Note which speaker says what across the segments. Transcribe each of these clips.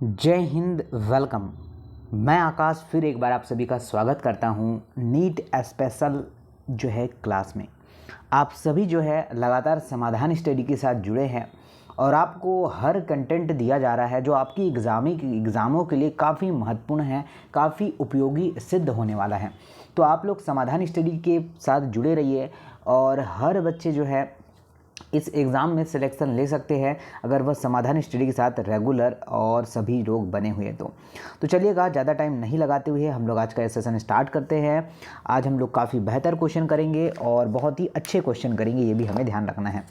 Speaker 1: जय हिंद, वेलकम। मैं आकाश फिर एक बार आप सभी का स्वागत करता हूं नीट स्पेशल क्लास में। आप सभी लगातार समाधान स्टडी के साथ जुड़े हैं और आपको हर कंटेंट दिया जा रहा है जो आपकी एग्ज़ामों के लिए काफ़ी महत्वपूर्ण है, काफ़ी उपयोगी सिद्ध होने वाला है। तो आप लोग समाधान स्टडी के साथ जुड़े रहिए और हर बच्चे इस एग्ज़ाम में सिलेक्शन ले सकते हैं अगर वह समाधान स्टडी के साथ रेगुलर और सभी लोग बने हुए तो चलिएगा, ज़्यादा टाइम नहीं लगाते हुए हम लोग आज का सेशन स्टार्ट करते हैं। आज हम लोग काफ़ी बेहतर क्वेश्चन करेंगे और बहुत ही अच्छे क्वेश्चन करेंगे, ये भी हमें ध्यान रखना है।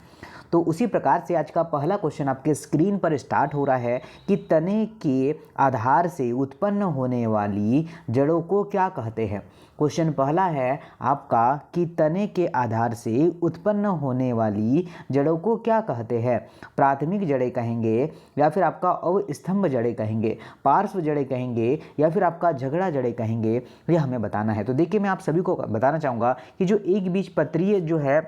Speaker 1: तो उसी प्रकार से आज का पहला क्वेश्चन आपके स्क्रीन पर स्टार्ट हो रहा है कि तने के आधार से उत्पन्न होने वाली जड़ों को क्या कहते हैं। क्वेश्चन पहला है आपका कि तने के आधार से उत्पन्न होने वाली जड़ों को क्या कहते हैं। प्राथमिक जड़ें कहेंगे या फिर आपका अवस्तंभ जड़ें कहेंगे, पार्श्व जड़ें कहेंगे या फिर आपका झगड़ा जड़ें कहेंगे, ये हमें बताना है। तो देखिए, मैं आप सभी को बताना चाहूँगा कि जो एक बीजपत्रीय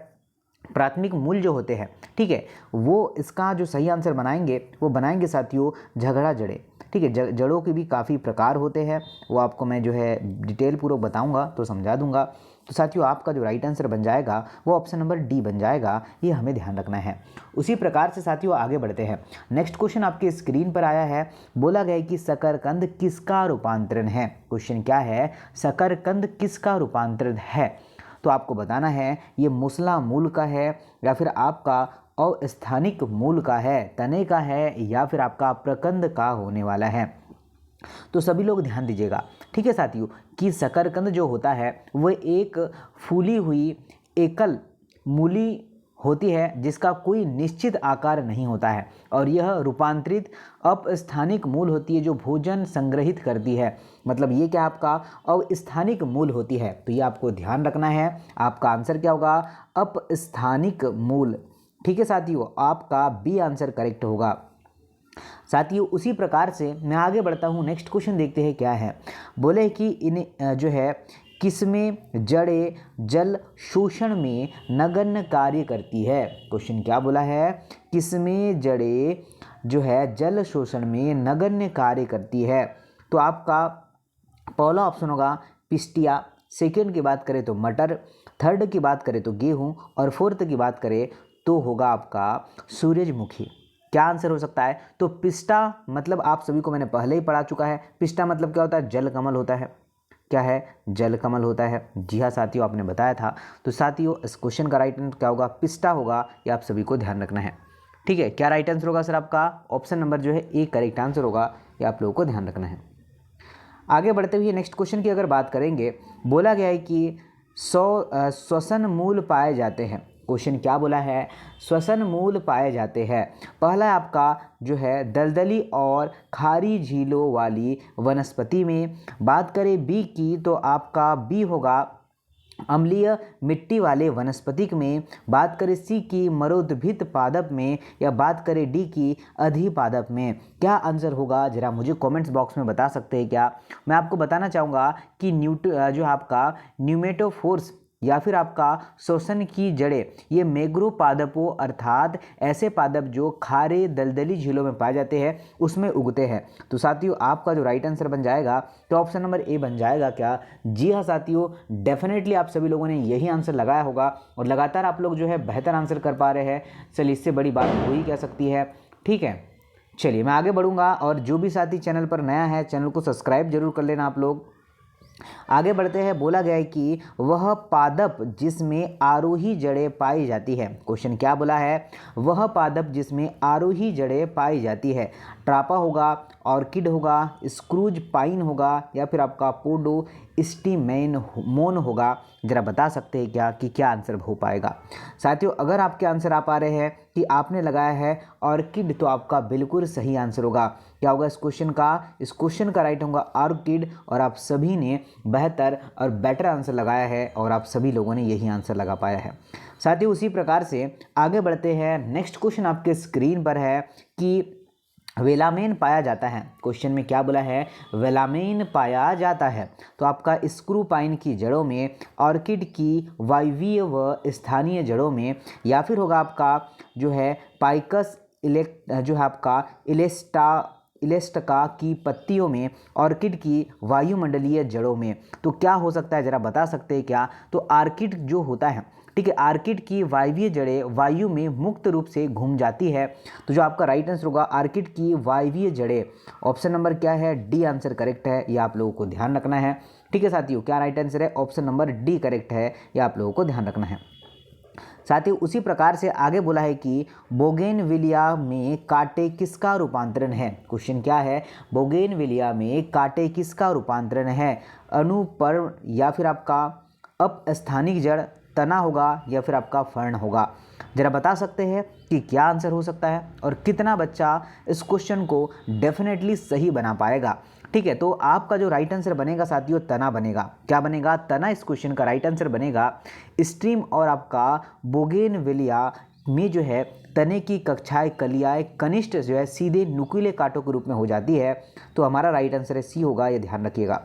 Speaker 1: प्राथमिक मूल होते हैं, ठीक है, वो इसका जो सही आंसर बनाएंगे साथियों झगड़ा जड़ें। ठीक है, जड़ों के भी काफ़ी प्रकार होते हैं, वो आपको मैं डिटेल पूर्वक बताऊंगा तो समझा दूंगा। तो साथियों, आपका जो राइट आंसर बन जाएगा वो ऑप्शन नंबर डी बन जाएगा, ये हमें ध्यान रखना है। उसी प्रकार से साथियों आगे बढ़ते हैं। नेक्स्ट क्वेश्चन आपके स्क्रीन पर आया है, बोला गया है कि शकरकंद किसका रूपांतरण है। क्वेश्चन क्या है, शकरकंद किसका रूपांतरण है। तो आपको बताना है ये मूसला मूल का है या फिर आपका अस्थानिक मूल का है, तने का है या फिर आपका प्रकंद का होने वाला है। तो सभी लोग ध्यान दीजिएगा, ठीक है साथियों, कि शकरकंद जो होता है वह एक फूली हुई एकल मूली होती है जिसका कोई निश्चित आकार नहीं होता है और यह रूपांतरित अपस्थानिक मूल होती है जो भोजन संग्रहित करती है। मतलब ये क्या आपका अवस्थानिक मूल होती है, तो ये आपको ध्यान रखना है। आपका आंसर क्या होगा, अपस्थानिक मूल। ठीक है साथियों, आपका बी आंसर करेक्ट होगा। साथियों उसी प्रकार से मैं आगे बढ़ता हूँ, नेक्स्ट क्वेश्चन देखते हैं क्या है। बोले कि इन किसमें जड़ें जल शोषण में नगण्य कार्य करती है। क्वेश्चन क्या बोला है, किसमें जड़ें जल शोषण में नगण्य कार्य करती है। तो आपका पहला ऑप्शन होगा पिस्टिया, सेकेंड की बात करें तो मटर, थर्ड की बात करें तो गेहूं और फोर्थ की बात करें तो होगा आपका सूरजमुखी। क्या आंसर हो सकता है, तो पिस्टा मतलब आप सभी को मैंने पहले ही पढ़ा चुका है। पिस्टा मतलब क्या होता है, जल कमल होता है। क्या है, जल कमल होता है। जी हाँ साथियों, आपने बताया था। तो साथियों इस क्वेश्चन का राइट आंसर क्या होगा, पिस्टा होगा, ये आप सभी को ध्यान रखना है। ठीक है, क्या राइट आंसर होगा सर, आपका option number A correct answer होगा, ये आप लोगों को ध्यान रखना है। आगे बढ़ते हुए नेक्स्ट क्वेश्चन की अगर बात करेंगे, बोला गया है कि 100 श्वसन मूल पाए जाते हैं। क्वेश्चन क्या बोला है, श्वसन मूल पाए जाते हैं। पहला आपका दलदली और खारी झीलों वाली वनस्पति में। बात करें बी की तो आपका बी होगा अम्लीय मिट्टी वाले वनस्पतिक में। बात करें सी की मरोद्भिद पादप में या बात करें डी की अधिपादप में। क्या आंसर होगा जरा मुझे कमेंट्स बॉक्स में बता सकते हैं क्या। मैं आपको बताना चाहूँगा कि आपका न्यूमेटोफोर्स या फिर आपका शोषण की जड़ें ये मैंग्रोव पादपों अर्थात ऐसे पादप जो खारे दलदली झीलों में पाए जाते हैं उसमें उगते हैं। तो साथियों आपका जो राइट आंसर बन जाएगा तो ऑप्शन नंबर ए बन जाएगा क्या। जी हाँ साथियों, डेफिनेटली आप सभी लोगों ने यही आंसर लगाया होगा और लगातार आप लोग बेहतर आंसर कर पा रहे हैं। चलिए, इससे बड़ी बात हो ही क्या सकती है। ठीक है, चलिए मैं आगे बढ़ूंगा और जो भी साथी चैनल पर नया है चैनल को सब्सक्राइब जरूर कर लेना आप लोग। आगे बढ़ते हैं, बोला गया है कि वह पादप जिसमें आरोही जड़ें पाई जाती है। क्वेश्चन क्या बोला है, वह पादप जिसमें आरोही जड़ें पाई जाती है। ट्रापा होगा, ऑर्किड होगा, स्क्रूज पाइन होगा या फिर आपका पोडो स्टीमेनमोन होगा। जरा बता सकते हैं क्या कि क्या आंसर हो पाएगा। साथियों अगर आपके आंसर आ पा रहे हैं कि आपने लगाया है ऑर्किड तो आपका बिल्कुल सही आंसर होगा। क्या होगा इस क्वेश्चन का राइट होगा ऑर्किड और आप सभी ने बेहतर और बेटर आंसर लगाया है और आप सभी लोगों ने यही आंसर लगा पाया है। साथियों उसी प्रकार से आगे बढ़ते हैं, नेक्स्ट क्वेश्चन आपके स्क्रीन पर है कि वेलामेन पाया जाता है। क्वेश्चन में क्या बोला है, वेलामेन पाया जाता है। तो आपका स्क्रू पाइन की जड़ों में, ऑर्किड की वायवीय व स्थानीय जड़ों में या फिर होगा आपका पाइकस आपका इलेस्टका की पत्तियों में, ऑर्किड की वायुमंडलीय जड़ों में। तो क्या हो सकता है, जरा बता सकते हैं क्या? तो ऑर्किड जो होता है, ठीक है, ऑर्किड की वायवीय जड़ें वायु में मुक्त रूप से घूम जाती है। तो जो आपका राइट आंसर होगा ऑर्किड की वायवीय जड़ें, ऑप्शन नंबर क्या है? डी आंसर करेक्ट है, ये आप लोगों को ध्यान रखना है। ठीक है साथियों, क्या राइट आंसर है? ऑप्शन नंबर डी करेक्ट है, ये आप लोगों को ध्यान रखना है। साथियों उसी प्रकार से आगे बोला है कि बोगेनविलिया में कांटे किसका रूपांतरण है। क्वेश्चन क्या है? बोगेनविलिया में कांटे किसका रूपांतरण है? अनुपर्व या फिर आपका अपस्थानिक जड़, तना होगा या फिर आपका फर्ण होगा? जरा बता सकते हैं कि क्या आंसर हो सकता है और कितना बच्चा इस क्वेश्चन को डेफिनेटली सही बना पाएगा। ठीक है, तो आपका जो राइट आंसर बनेगा साथियों तना बनेगा। क्या बनेगा? तना इस क्वेश्चन का राइट आंसर बनेगा। स्ट्रीम और आपका बोगेनविलिया में जो है तने की कक्षाएं कलियाएं कनिष्ठ जो है सीधे नुकीले कांटों के रूप में हो जाती है। तो हमारा राइट आंसर है सी होगा, ये ध्यान रखिएगा।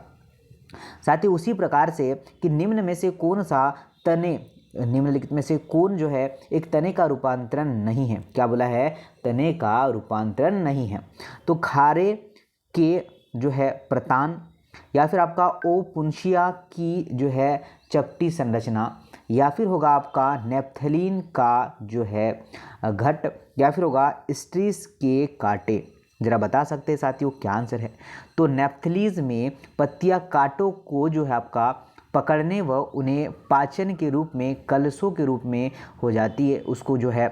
Speaker 1: साथ ही उसी प्रकार से कि निम्न में से कौन सा तने, निम्नलिखित में से कौन जो है एक तने का रूपांतरण नहीं है? क्या बोला है? तने का रूपांतरण नहीं है। तो खारे के जो है प्रतान, या फिर आपका ओपुंशिया की जो है चपटी संरचना, या फिर होगा आपका नेप्थलीन का जो है घट, या फिर होगा स्ट्रीस के कांटे। जरा बता सकते हैं साथियों क्या आंसर है? तो नेप्थलीज में पत्तियां कांटों को जो है आपका पकड़ने व उन्हें पाचन के रूप में, कलसों के रूप में हो जाती है, उसको जो है।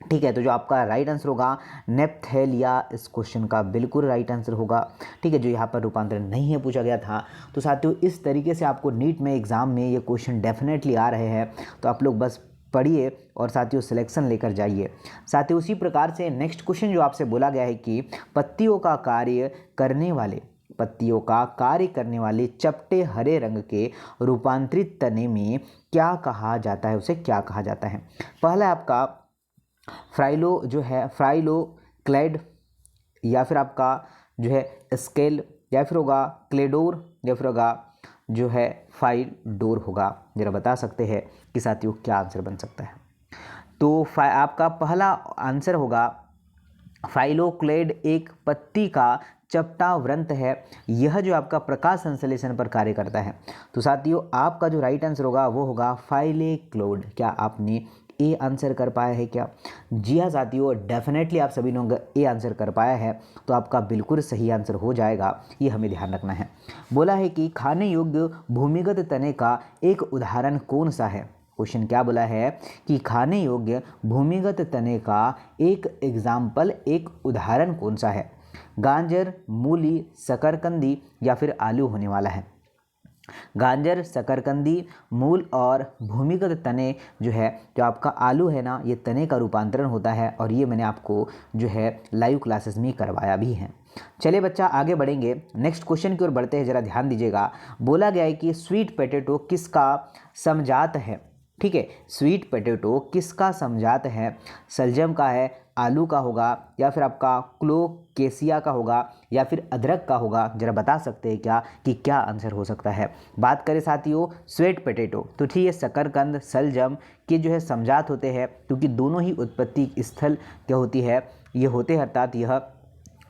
Speaker 1: ठीक है, तो जो आपका राइट आंसर होगा नेप्थेलिया इस क्वेश्चन का बिल्कुल राइट आंसर होगा। ठीक है, जो यहाँ पर रूपांतरण नहीं है पूछा गया था। तो साथियों इस तरीके से आपको नीट में एग्ज़ाम में ये क्वेश्चन डेफिनेटली आ रहे हैं, तो आप लोग बस पढ़िए और साथियों सिलेक्शन लेकर जाइए। साथियों उसी प्रकार से नेक्स्ट क्वेश्चन जो आपसे बोला गया है कि पत्तियों का कार्य करने वाले चपटे हरे रंग के रूपांतरित तने में क्या कहा जाता है? उसे क्या कहा जाता है? पहला आपका फ्राइलो जो है फ्राइलोक्लेड, या फिर आपका जो है स्केल, या फिर होगा क्लेडोर, या फिर होगा जो है फाइडोर होगा। जरा बता सकते हैं कि साथियों क्या आंसर बन सकता है? तो आपका पहला आंसर होगा फाइलोक्लेड एक पत्ती का चपटा वृंत है। यह जो आपका प्रकाश संश्लेषण पर कार्य करता है। तो साथियों आपका जो राइट आंसर होगा वो होगा फाइलेक्लोड। क्या आपने ए आंसर कर पाया है क्या? जी हाँ साथियों, डेफिनेटली आप सभी लोग ए आंसर कर पाया है, तो आपका बिल्कुल सही आंसर हो जाएगा, ये हमें ध्यान रखना है। बोला है कि खाने योग्य भूमिगत तने का एक उदाहरण कौन सा है? क्वेश्चन क्या बोला है कि खाने योग्य भूमिगत तने का एक एग्जाम्पल, एक उदाहरण कौन सा है? गाजर, मूली, शकरकंदी या फिर आलू होने वाला है। गाजर, शकरकंदी, मूल और भूमिगत तने जो है, जो आपका आलू है ना, ये तने का रूपांतरण होता है, और ये मैंने आपको जो है लाइव क्लासेस में करवाया भी है। चलिए बच्चा आगे बढ़ेंगे, नेक्स्ट क्वेश्चन की ओर बढ़ते हैं, जरा ध्यान दीजिएगा। बोला गया है कि स्वीट पोटैटो किसका समजात है? ठीक है, स्वीट पोटैटो किसका समजात है? शलजम का है, आलू का होगा, या फिर आपका क्लोकेसिया का होगा, या फिर अदरक का होगा? जरा बता सकते हैं क्या कि क्या आंसर हो सकता है? बात करें साथियों स्वीट पोटैटो, तो ठीक है शकरकंद, शलजम के जो है समजात होते हैं, क्योंकि दोनों ही उत्पत्ति स्थल क्या होती है, ये होते हैं, अर्थात यह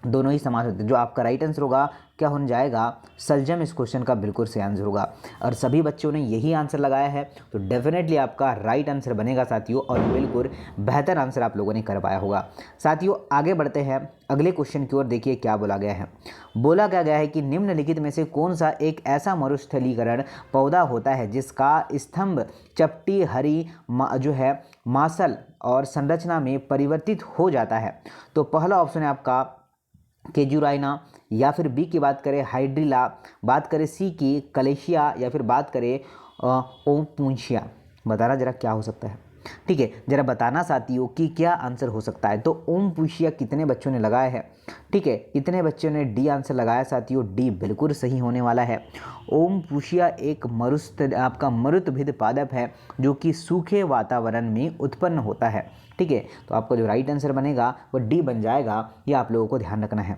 Speaker 1: दोनों ही समास होते हैं। जो आपका राइट आंसर होगा क्या होने जाएगा? शलजम इस क्वेश्चन का बिल्कुल सही आंसर होगा, और सभी बच्चों ने यही आंसर लगाया है, तो डेफिनेटली आपका राइट आंसर बनेगा साथियों, और बिल्कुल बेहतर आंसर आप लोगों ने कर पाया होगा। साथियों आगे बढ़ते हैं अगले क्वेश्चन की ओर, देखिए क्या बोला गया है। बोला क्या गया है कि निम्नलिखित में से कौन सा एक ऐसा मरुस्थलीकरण पौधा होता है जिसका स्तंभ चपटी हरी जो है मासल और संरचना में परिवर्तित हो जाता है? तो पहला ऑप्शन है आपका केजुराइना, या फिर बी की बात करें हाइड्रिला, बात करें सी की कलेशिया, या फिर बात करें ओपुंशिया। बताना जरा क्या हो सकता है? ठीक है, जरा बताना साथियों कि क्या आंसर हो सकता है। तो ओपुंशिया कितने बच्चों ने लगाया है? ठीक है, कितने बच्चों ने डी आंसर लगाया साथियों? डी बिल्कुल सही होने वाला है। ओपुंशिया एक आपका मरुद्भिद पादप है जो कि सूखे वातावरण में उत्पन्न होता है। ठीक है, तो आपका जो राइट आंसर बनेगा वो डी बन जाएगा, ये आप लोगों को ध्यान रखना है।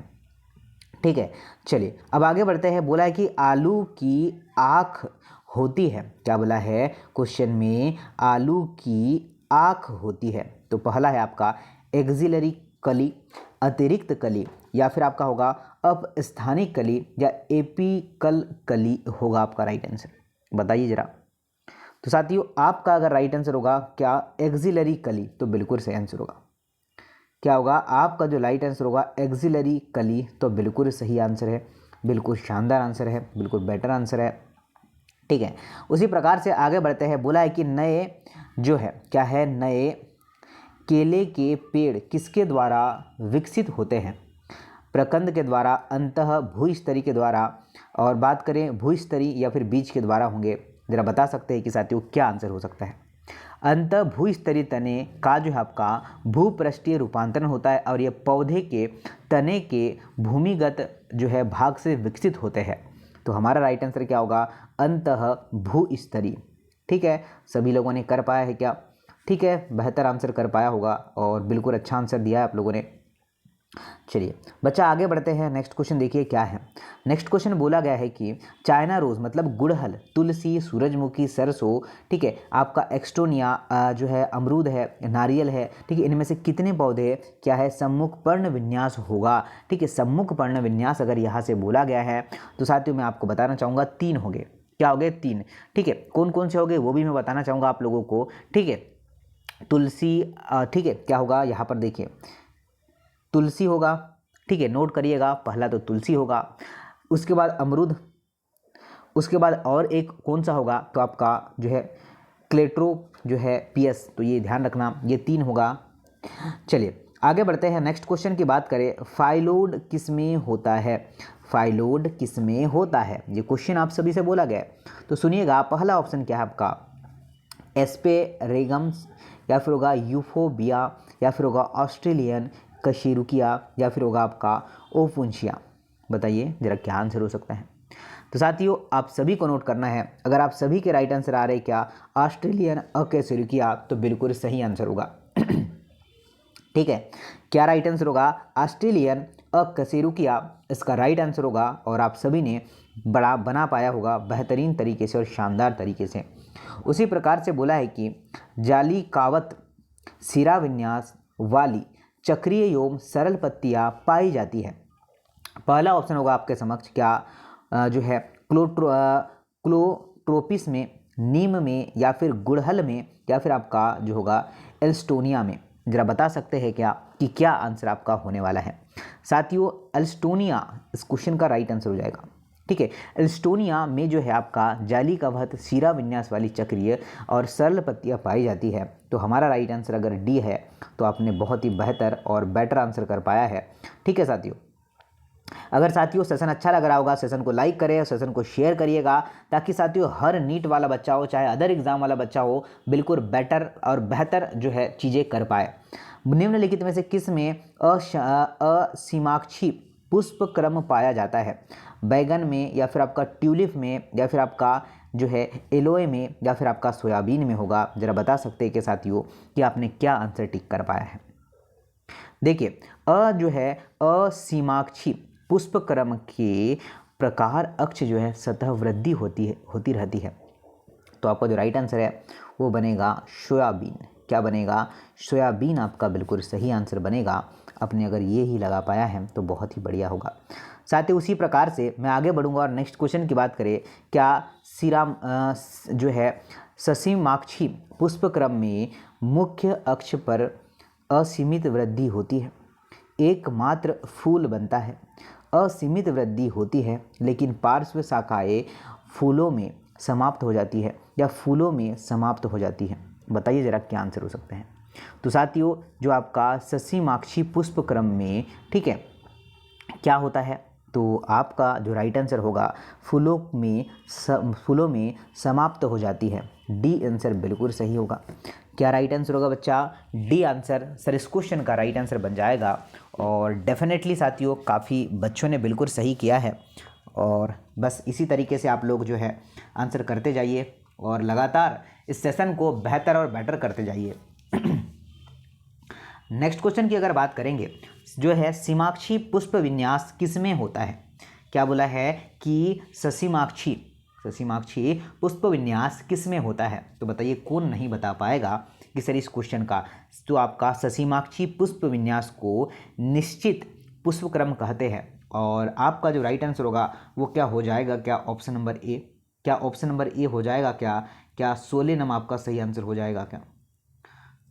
Speaker 1: ठीक है, चलिए अब आगे बढ़ते हैं। बोला है कि आलू की आँख होती है। क्या बोला है क्वेश्चन में? आलू की आँख होती है। तो पहला है आपका एक्सिलरी कली, अतिरिक्त कली, या फिर आपका होगा अपस्थानिक कली या एपिकल कली होगा आपका राइट आंसर। बताइए जरा। तो साथियों आपका अगर राइट आंसर होगा क्या एक्सिलरी कली, तो बिल्कुल सही आंसर होगा। क्या होगा आपका जो राइट आंसर होगा एक्सिलरी कली, तो बिल्कुल सही आंसर है, बिल्कुल शानदार आंसर है, बिल्कुल बेटर आंसर है। ठीक है, उसी प्रकार से आगे बढ़ते हैं। बोला है कि नए जो है क्या है, नए केले के पेड़ किसके द्वारा विकसित होते हैं? प्रकंद के द्वारा, अंतः भूस्तरी के द्वारा, और बात करें भूस्तरी या फिर बीज के द्वारा होंगे। जरा बता सकते हैं कि साथियों क्या आंसर हो सकता है? अंतः भूस्तरीय तने का जो है आपका भूपृष्ठीय रूपांतरण होता है और ये पौधे के तने के भूमिगत जो है भाग से विकसित होते हैं। तो हमारा राइट आंसर क्या होगा? अंतः भूस्तरीय। ठीक है, सभी लोगों ने कर पाया है क्या? ठीक है, बेहतर आंसर कर पाया होगा और बिल्कुल अच्छा आंसर दिया है आप लोगों ने। चलिए बच्चा आगे बढ़ते हैं। नेक्स्ट क्वेश्चन देखिए क्या है। नेक्स्ट क्वेश्चन बोला गया है कि चाइना रोज मतलब गुड़हल, तुलसी, सूरजमुखी, सरसों, ठीक है, आपका एक्सटोनिया जो है, अमरूद है, नारियल है, ठीक है, इनमें से कितने पौधे क्या है सम्मुख पर्ण विन्यास होगा? ठीक है, सम्मुख पर्ण विन्यास अगर यहाँ से बोला गया है तो साथियों मैं आपको बताना चाहूँगा 3 हो गए। क्या हो गए? 3। ठीक है, कौन कौन से हो गए वो भी मैं बताना चाहूँगा आप लोगों को। ठीक है, तुलसी, ठीक है, क्या होगा यहाँ पर देखिए, तुलसी होगा। ठीक है, नोट करिएगा, पहला तो तुलसी होगा, उसके बाद अमरूद, उसके बाद और एक कौन सा होगा तो आपका जो है क्लेट्रो जो है पीएस, तो ये ध्यान रखना, ये 3 होगा। चलिए आगे बढ़ते हैं। नेक्स्ट क्वेश्चन की बात करें, फाइलोड किसमें होता है? फाइलोड किसमें होता है, ये क्वेश्चन आप सभी से बोला गया है। तो सुनिएगा, पहला ऑप्शन क्या है आपका एस्पेरेगम्स, या फिर होगा यूफोबिया, या फिर होगा ऑस्ट्रेलियन कशीरुकिया, या फिर होगा आपका ओपुंशिया। बताइए जरा क्या आंसर हो सकता है? तो साथियों आप सभी को नोट करना है, अगर आप सभी के राइट आंसर आ रहे हैं क्या ऑस्ट्रेलियन अकशीरुकिया, तो बिल्कुल सही आंसर होगा। ठीक है, क्या राइट आंसर होगा? ऑस्ट्रेलियन अकशीरुकिया इसका राइट आंसर होगा और आप सभी ने बड़ा बना पाया होगा बेहतरीन तरीके से और शानदार तरीके से। उसी प्रकार से बोला है कि जालिकावत सिरा विन्यास वाली चक्रीय एवं सरल पत्तियां पाई जाती है। पहला ऑप्शन होगा आपके समक्ष क्या जो है क्लोट्रोपिस में, नीम में, या फिर गुड़हल में, या फिर आपका जो होगा एल्स्टोनिया में। जरा बता सकते हैं क्या कि क्या आंसर आपका होने वाला है? साथियों एल्स्टोनिया इस क्वेश्चन का राइट आंसर हो जाएगा। ठीक है, एल्स्टोनिया में जो है आपका जालिकावत सिरा विन्यास वाली चक्रीय और सरल पत्तियां पाई जाती है। तो हमारा राइट आंसर अगर डी है तो आपने बहुत ही बेहतर और बेटर आंसर कर पाया है। ठीक है साथियों, अगर साथियों सेशन अच्छा लग रहा होगा सेशन को लाइक करें और सेशन को शेयर करिएगा, ताकि साथियों हर नीट वाला बच्चा हो चाहे अदर एग्जाम वाला बच्चा हो बिल्कुल बेटर और बेहतर जो है चीज़ें कर पाए। निम्नलिखित में से किस में असीमाक्षी पुष्प क्रम पाया जाता है? बैगन में, या फिर आपका ट्यूलिप में, या फिर आपका जो है एलोए में, या फिर आपका सोयाबीन में होगा? जरा बता सकते हैं कि साथियों कि आपने क्या आंसर टिक कर पाया है। देखिए जो है असीमाक्षी पुष्प क्रम के प्रकार अक्ष जो है सतह वृद्धि होती रहती है। तो आपका जो राइट आंसर है वो बनेगा सोयाबीन। क्या बनेगा? सोयाबीन आपका बिल्कुल सही आंसर बनेगा। आपने अगर ये ही लगा पाया है तो बहुत ही बढ़िया होगा। साथ ही उसी प्रकार से मैं आगे बढ़ूंगा और नेक्स्ट क्वेश्चन की बात करें, क्या सिराम जो है ससीमाक्षी पुष्प क्रम में मुख्य अक्ष पर असीमित वृद्धि होती है, एकमात्र फूल बनता है, असीमित वृद्धि होती है लेकिन पार्श्व शाखाएं फूलों में समाप्त हो जाती है, या फूलों में समाप्त हो जाती है? बताइए जरा क्या आंसर हो सकते हैं? तो साथियों जो आपका ससीमाक्षी पुष्प क्रम में, ठीक है, क्या होता है? तो आपका जो राइट आंसर होगा फूलों में समाप्त हो जाती है। डी आंसर बिल्कुल सही होगा। क्या राइट आंसर होगा बच्चा? डी आंसर सर इस क्वेश्चन का राइट आंसर बन जाएगा। और डेफिनेटली साथियों काफ़ी बच्चों ने बिल्कुल सही किया है और बस इसी तरीके से आप लोग जो है आंसर करते जाइए और लगातार इस सेशन को बेहतर और बेटर करते जाइए। नेक्स्ट क्वेश्चन की अगर बात करेंगे जो है सीमाक्षी पुष्प विन्यास किसमें होता है? क्या बोला है कि ससीमाक्षी पुष्प विन्यास किसमें होता है? तो बताइए कौन नहीं बता पाएगा कि सर इस क्वेश्चन का तो आपका ससीमाक्षी पुष्प विन्यास को निश्चित पुष्पक्रम कहते हैं। और आपका जो राइट आंसर होगा वो क्या हो जाएगा, क्या ऑप्शन नंबर ए, क्या ऑप्शन नंबर ए हो जाएगा, क्या सोलेनम आपका सही आंसर हो जाएगा क्या?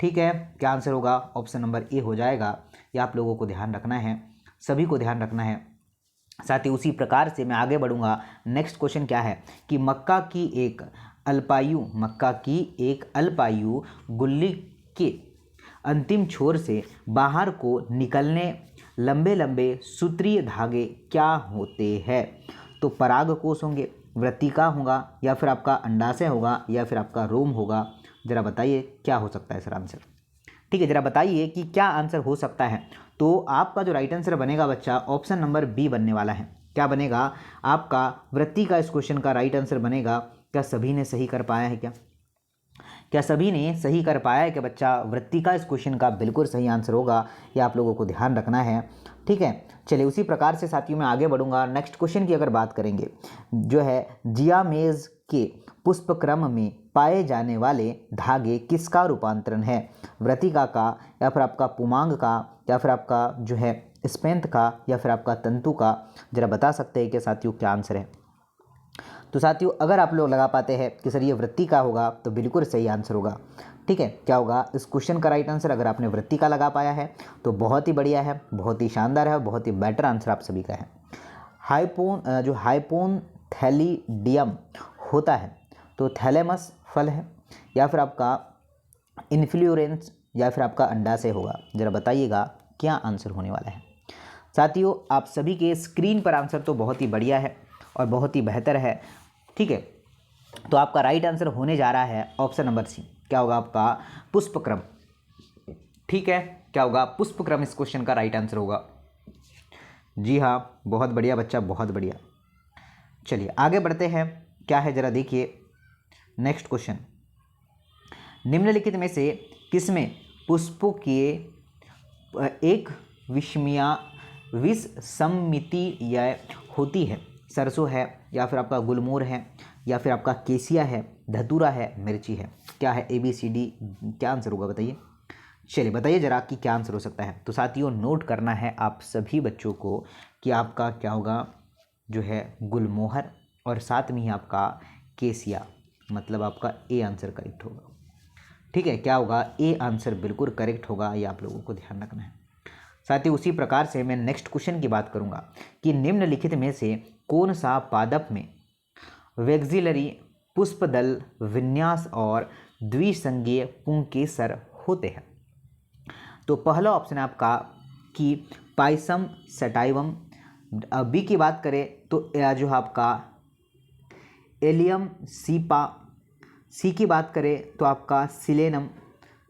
Speaker 1: ठीक है, क्या आंसर होगा? ऑप्शन नंबर ए हो जाएगा। ये आप लोगों को ध्यान रखना है, सभी को ध्यान रखना है। साथ ही उसी प्रकार से मैं आगे बढ़ूंगा। नेक्स्ट क्वेश्चन क्या है कि मक्का की एक अल्पायु गुल्ली के अंतिम छोर से बाहर को निकलने लंबे लंबे सूत्रीय धागे क्या होते हैं? तो परागकोश होंगे, वृत्तिका होगा, या फिर आपका अंडाशय होगा, या फिर आपका रोम होगा। जरा बताइए क्या हो सकता है सर आंसर? ठीक है, जरा बताइए कि क्या आंसर हो सकता है। तो आपका जो राइट आंसर बनेगा बच्चा ऑप्शन नंबर बी बनने वाला है। क्या बनेगा? आपका वृत्ति का इस क्वेश्चन का राइट आंसर बनेगा। क्या सभी ने सही कर पाया है क्या सभी ने सही कर पाया है कि बच्चा वृत्ति का इस क्वेश्चन का बिल्कुल सही आंसर होगा? ये आप लोगों को ध्यान रखना है। ठीक है, चलिए उसी प्रकार से साथियों मैं आगे बढ़ूंगा। नेक्स्ट क्वेश्चन की अगर बात करेंगे जो है जियामेज के पुष्पक्रम में पाए जाने वाले धागे किसका रूपांतरण है? वृत्तिका का, या फिर आपका पुमांग का, या फिर आपका जो है स्पेंथ का, या फिर आपका तंतु का? जरा बता सकते हैं कि साथियों क्या आंसर है? तो साथियों अगर आप लोग लगा पाते हैं कि सर ये वृत्ति का होगा तो बिल्कुल सही आंसर होगा। ठीक है, क्या होगा इस क्वेश्चन का राइट आंसर? अगर आपने वृत्ति का लगा पाया है तो बहुत ही बढ़िया है, बहुत ही शानदार है, बहुत ही बेटर आंसर आप सभी का है। हाइपोथैलिडियम होता है तो थैलेमस फल है, या फिर आपका इन्फ्लोरेंस, या फिर आपका अंडाशय होगा? जरा बताइएगा क्या आंसर होने वाला है। साथियों आप सभी के स्क्रीन पर आंसर तो बहुत ही बढ़िया है और बहुत ही बेहतर है। ठीक है, तो आपका राइट आंसर होने जा रहा है ऑप्शन नंबर सी। क्या होगा आपका? पुष्पक्रम। ठीक है, क्या होगा? पुष्पक्रम इस क्वेश्चन का राइट आंसर होगा। जी हाँ, बहुत बढ़िया बच्चा, बहुत बढ़िया। चलिए आगे बढ़ते हैं। क्या है जरा देखिए नेक्स्ट क्वेश्चन। निम्नलिखित में से किसमें पुष्पों के एक विषममिति होती है? सरसों है, या फिर आपका गुलमोहर है, या फिर आपका केसिया है, धतूरा है, मिर्ची है? क्या है? ABCD क्या आंसर होगा बताइए? चलिए बताइए जरा कि क्या आंसर हो सकता है। तो साथियों नोट करना है आप सभी बच्चों को कि आपका क्या होगा जो है गुलमोहर, और साथ में ही आपका केसिया, मतलब आपका ए आंसर करेक्ट होगा। ठीक है, क्या होगा? ए आंसर बिल्कुल करेक्ट होगा, ये आप लोगों को ध्यान रखना है। साथ ही उसी प्रकार से मैं नेक्स्ट क्वेश्चन की बात करूंगा कि निम्नलिखित में से कौन सा पादप में वैक्सिलरी पुष्पदल विन्यास और द्विसंगीय पुंकेसर होते हैं? तो पहला ऑप्शन है आपका कि पाइसम सटाइवम। बी की बात करें तो जो आपका एलियम सीपा। सी की बात करें तो आपका सिलेनम,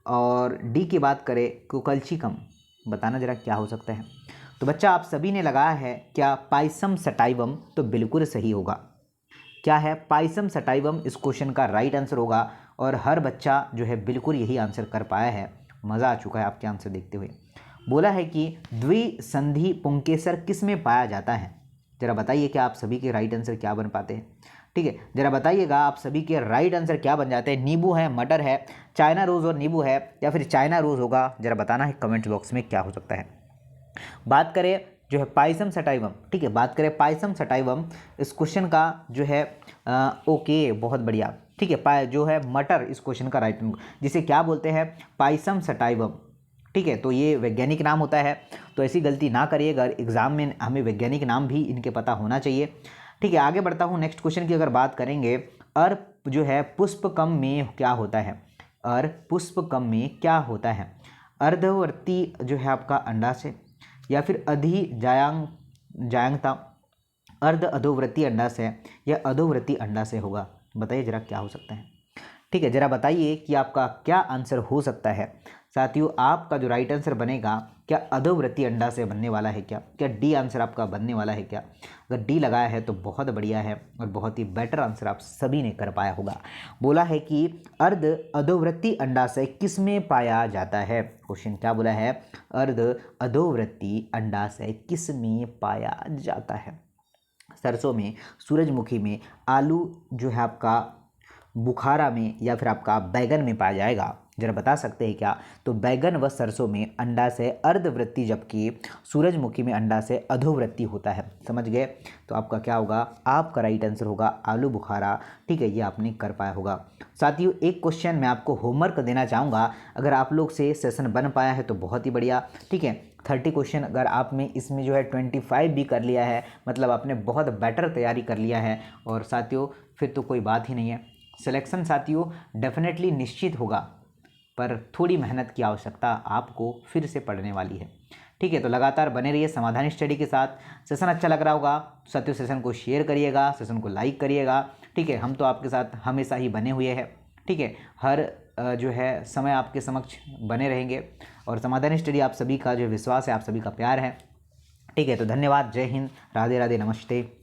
Speaker 1: और डी की बात करें तो कल्चिकम। बताना जरा क्या हो सकता है। तो बच्चा आप सभी ने लगाया है क्या पाइसम सटाइवम? तो बिल्कुल सही होगा। क्या है? पाइसम सटाइवम इस क्वेश्चन का राइट आंसर होगा, और हर बच्चा जो है बिल्कुल यही आंसर कर पाया है। मज़ा आ चुका है आपके आंसर देखते हुए। बोला है कि द्विसंधि पुंकेसर किस में पाया जाता है? जरा बताइए कि आप सभी के राइट आंसर क्या बन पाते हैं। ठीक है, जरा बताइएगा आप सभी के राइट आंसर क्या बन जाते हैं। नींबू है, मटर है, चाइना रोज़ और नींबू है, या फिर चाइना रोज़ होगा? जरा बताना है कमेंट बॉक्स में क्या हो सकता है। बात करें जो है पाइसम सटाइवम। ठीक है, बात करें पाइसम सटाइवम इस क्वेश्चन का जो है ओके, बहुत बढ़िया। ठीक है, जो है मटर इस क्वेश्चन का राइट, जिसे क्या बोलते हैं? Pisum sativum. ठीक है, तो ये वैज्ञानिक नाम होता है, तो ऐसी गलती ना करिएगा। एग्जाम में हमें वैज्ञानिक नाम भी इनके पता होना चाहिए। ठीक है, आगे बढ़ता हूँ। नेक्स्ट क्वेश्चन की अगर बात करेंगे, जो है पुष्पकम में क्या होता है? पुष्पकम में क्या होता है? अर्धवर्ती जो है आपका अंडाशय, या फिर जायांगता, अर्ध अधोवृत्तीय अंडाशय, या अधोवृत्तीय अंडाशय होगा? बताइए जरा क्या हो सकता है। ठीक है, जरा बताइए कि आपका क्या आंसर हो सकता है। साथियों आपका जो राइट आंसर बनेगा क्या अधोवृत्तीय अंडाशय बनने वाला है? क्या डी आंसर आपका बनने वाला है क्या? अगर डी लगाया है तो बहुत बढ़िया है, और बहुत ही बेटर आंसर आप सभी ने कर पाया होगा। बोला है कि अर्ध अधोवृत्तीय अंडाशय किस में पाया जाता है? क्वेश्चन क्या बोला है? अर्ध अधोवृत्तीय अंडाशय किस में पाया जाता है? सरसों में, सूरजमुखी में, आलू जो है आपका बुखारा में, या फिर आपका बैगन में पाया जाएगा? जरा बता सकते हैं क्या? तो बैगन व सरसों में अंडा से अर्धवृत्ति, जबकि सूरजमुखी में अंडा से अधोवृत्ति होता है। समझ गए? तो आपका क्या होगा? आपका राइट आंसर होगा आलू बुखारा। ठीक है, ये आपने कर पाया होगा। साथियों, एक क्वेश्चन मैं आपको होमवर्क देना चाहूँगा। अगर आप लोग से सेशन बन पाया है तो बहुत ही बढ़िया। ठीक है, 30 क्वेश्चन अगर आपने इसमें जो है 25 भी कर लिया है, मतलब आपने बहुत बेटर तैयारी कर लिया है। और साथियों फिर तो कोई बात ही नहीं है। सिलेक्शन साथियों डेफिनेटली निश्चित होगा, पर थोड़ी मेहनत की आवश्यकता आपको फिर से पड़ने वाली है। ठीक है, तो लगातार बने रहिए समाधान स्टडी के साथ। सेशन अच्छा लग रहा होगा साथियों, सेशन को शेयर करिएगा, सेशन को लाइक करिएगा। ठीक है, हम तो आपके साथ हमेशा ही बने हुए हैं। ठीक है, हर जो है समय आपके समक्ष बने रहेंगे। और समाधान स्टडी आप सभी का जो विश्वास है, आप सभी का प्यार है। ठीक है, तो धन्यवाद। जय हिंद, राधे राधे, नमस्ते।